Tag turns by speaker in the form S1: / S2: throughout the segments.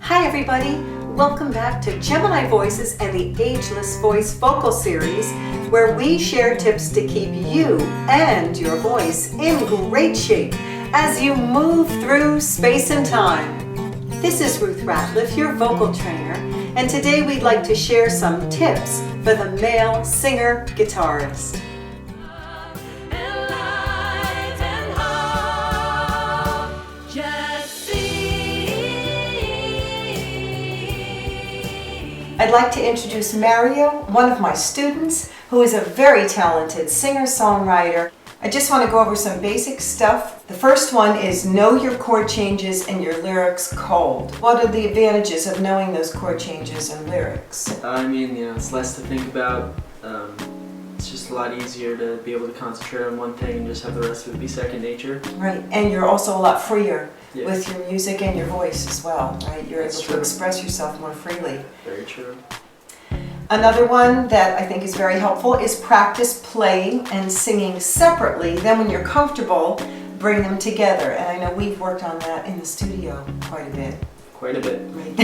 S1: Hi everybody, welcome back to Gemini Voices and the Ageless Voice Vocal Series, where we share tips to keep you and your voice in great shape as you move through space and time. This is Ruth Ratliff, your vocal trainer, and today we'd like to share some tips for the male singer-guitarist. I'd like to introduce Mario, one of my students, who is a very talented singer-songwriter. I just want to go over some basic stuff. The first one is know your chord changes and your lyrics cold. What are the advantages of knowing those chord changes and lyrics?
S2: It's less to think about. It's just a lot easier to be able to concentrate on one thing and just have the rest of it be second nature.
S1: Right, and you're also a lot freer.
S2: Yeah.
S1: With your music and your voice as well, right? You're
S2: That's
S1: able
S2: true.
S1: to express yourself more freely.
S2: Very true.
S1: Another one that I think is very helpful is practice playing and singing separately. Then when you're comfortable, bring them together. And I know we've worked on that in the studio quite a bit.
S2: Quite a bit.
S1: Right.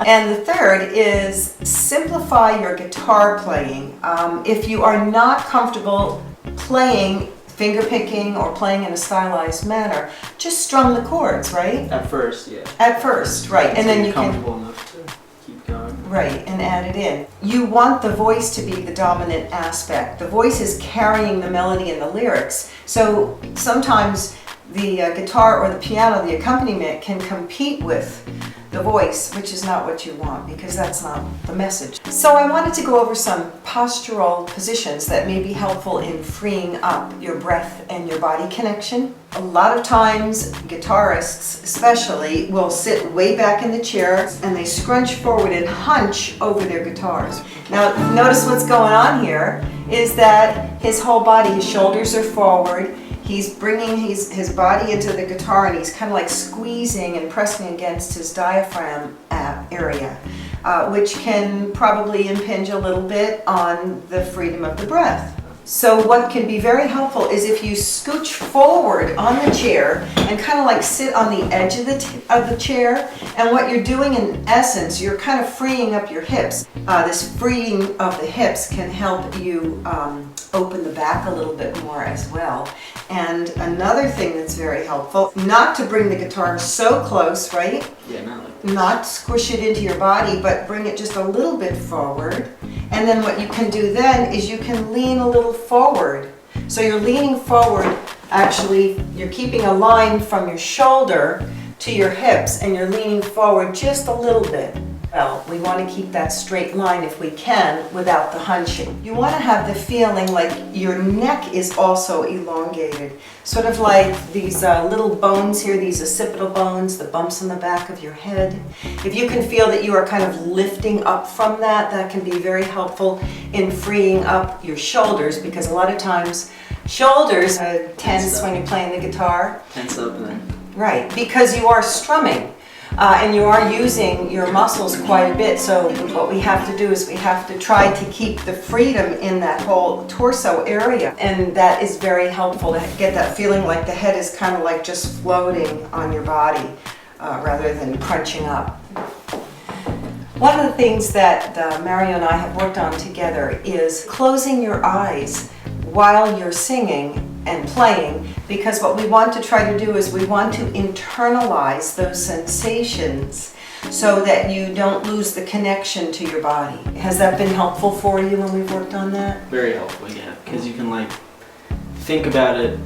S1: And the third is simplify your guitar playing. If you are not comfortable playing finger picking or playing in a stylized manner, just strum the chords, right?
S2: At first, yeah.
S1: At first, right. And then you can
S2: comfortable enough to keep going.
S1: right, and add it in. You want the voice to be the dominant aspect. The voice is carrying the melody and the lyrics. So sometimes the guitar or the piano, the accompaniment, can compete with the voice, which is not what you want because that's not the message. So I wanted to go over some postural positions that may be helpful in freeing up your breath and your body connection. A lot of times, guitarists especially will sit way back in the chair and they scrunch forward and hunch over their guitars. Now notice what's going on here is that his whole body, his shoulders are forward. He's bringing his body into the guitar and he's kind of like squeezing and pressing against his diaphragm area, which can probably impinge a little bit on the freedom of the breath. So what can be very helpful is if you scooch forward on the chair and kind of like sit on the edge of the chair, and what you're doing in essence, you're kind of freeing up your hips. This freeing of the hips can help you open the back a little bit more as well. And another thing that's very helpful, not to bring the guitar so close, right?
S2: Yeah, not like
S1: Not squish it into your body, but bring it just a little bit forward. And then what you can do then is you can lean a little forward. So you're leaning forward, actually, you're keeping a line from your shoulder to your hips, and you're leaning forward just a little bit. Well, we want to keep that straight line if we can without the hunching. You want to have the feeling like your neck is also elongated, sort of like these little bones here, these occipital bones, the bumps in the back of your head. If you can feel that you are kind of lifting up from that, that can be very helpful in freeing up your shoulders, because a lot of times shoulders tense when you're playing the guitar.
S2: tense up and then.
S1: Right, because you are strumming. And you are using your muscles quite a bit, so what we have to do is we have to try to keep the freedom in that whole torso area, and that is very helpful to get that feeling like the head is kind of like just floating on your body rather than crunching up. One of the things that Mario and I have worked on together is closing your eyes while you're singing and playing, because what we want to try to do is we want to internalize those sensations so that you don't lose the connection to your body. Has that been helpful for you when we've worked on that?
S2: Very helpful, yeah, because you can like think about it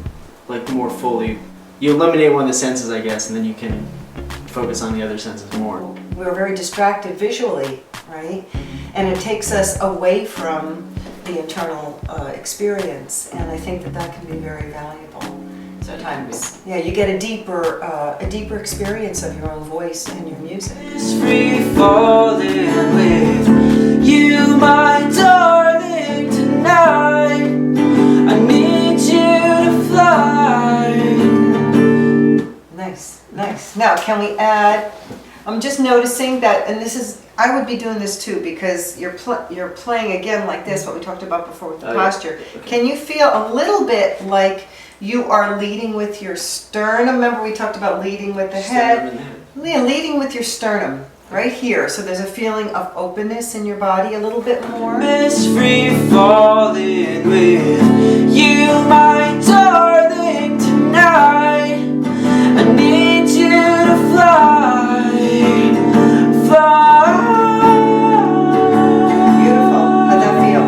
S2: like more fully. You eliminate one of the senses, I guess, and then you can focus on the other senses more.
S1: We're very distracted visually, right? And it takes us away from the internal experience, and I think that that can be very valuable. Sometimes, yeah, you get a deeper experience of your own voice and your music.
S2: It's free falling with you, my darling, tonight. I need you to fly.
S1: Nice, nice. Now, can we add? I'm just noticing that, and this is, I would be doing this too, because you're playing again like this, what we talked about before with the posture.
S2: Okay.
S1: Can you feel a little bit like you are leading with your sternum? Remember we talked about leading with the head? Leading with your sternum, right here. So there's a feeling of openness in your body a little bit more.
S2: It's free falling with you, my darling, tonight. I need you to fly, fly.
S1: Beautiful. How'd that feel?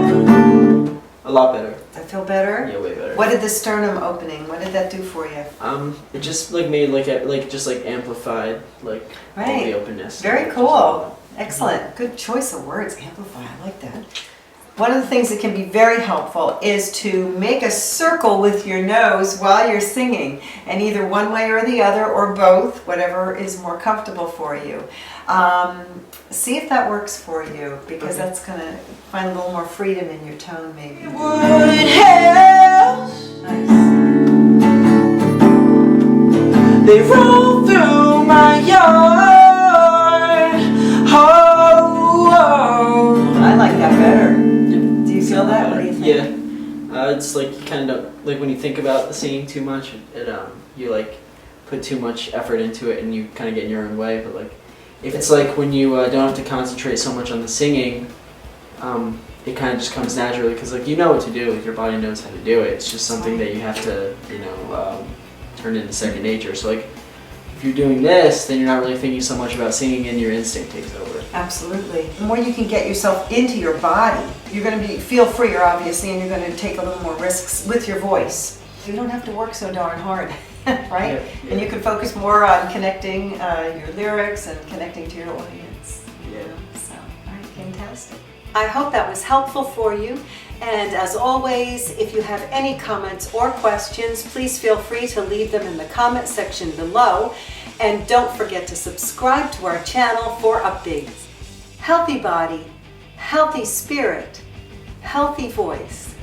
S2: A lot better.
S1: Does that feel better?
S2: Yeah, way better.
S1: What did the sternum opening, what did that do for you?
S2: It just like made just amplified all
S1: Right.
S2: the openness.
S1: Very cool. Excellent. Good choice of words, amplify. I like that. One of the things that can be very helpful is to make a circle with your nose while you're singing, and either one way or the other, or both, whatever is more comfortable for you. See if that works for you, because that's going to find a little more freedom in your tone, maybe.
S2: Would help.
S1: Nice.
S2: They roll through my yard. Oh, oh.
S1: I like that better. Do you feel that? What do you think?
S2: Yeah. It's like you kind of like when you think about the singing too much, you like put too much effort into it and you kind of get in your own way. But like if it's like when you don't have to concentrate so much on the singing, it kind of just comes naturally because like you know what to do. Like your body knows how to do it. It's just something that you have to turn into second nature. So like if you're doing this, then you're not really thinking so much about singing and your instinct takes over.
S1: Absolutely. The more you can get yourself into your body, you're going to feel freer, obviously, and you're going to take a little more risks with your voice. You don't have to work so darn hard, right?
S2: Yeah.
S1: And you can focus more on connecting your lyrics and connecting to your audience.
S2: Yeah.
S1: So, all right, fantastic. I hope that was helpful for you. And as always, if you have any comments or questions, please feel free to leave them in the comment section below. And don't forget to subscribe to our channel for updates. Healthy body, healthy spirit, healthy voice.